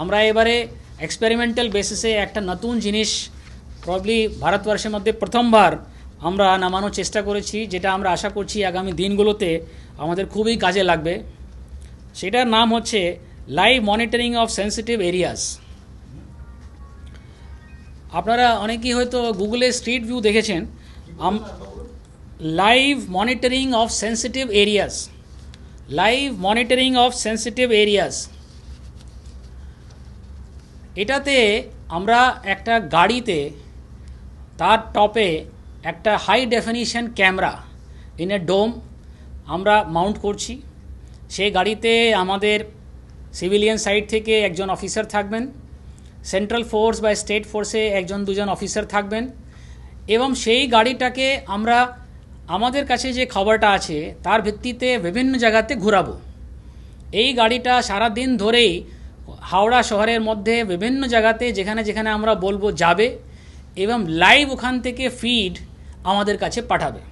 আমরা এবারে এক্সপেরিমেন্টাল বেসিসে একটা নতুন জিনিস প্রবলি ভারতবর্ষের মধ্যে প্রথমবার আমরা নামানোর চেষ্টা করেছি, যেটা আমরা আশা করছি আগামী দিনগুলোতে আমাদের খুবই কাজে লাগবে। সেটার নাম হচ্ছে live monitoring of sensitive areas. আপনারা অনেকেই হয়তো গুগলে স্ট্রিট ভিউ দেখেছেন। Live monitoring of sensitive areas, live monitoring of sensitive areas. এটাতে আমরা একটা গাড়িতে তার টপে একটা high definition camera in a dome আমরা মাউন্ট করছি। সেই গাড়িতে আমাদের সিভিলিয়ান সাইড থেকে একজন অফিসার থাকবেন, সেন্ট্রাল ফোর্স বা স্টেট ফোর্সে একজন দুজন অফিসার থাকবেন, এবং সেই গাড়িটাকে আমরা আমাদের কাছে যে খবরটা আছে তার ভিত্তিতে বিভিন্ন জায়গাতে ঘোরাবো। এই গাড়িটা সারা দিন ধরেই হাওড়া শহরের মধ্যে বিভিন্ন জায়গাতে যেখানে যেখানে আমরা বলবো যাবে, এবং লাইভ ওখান থেকে ফিড আমাদের কাছে পাঠাবে।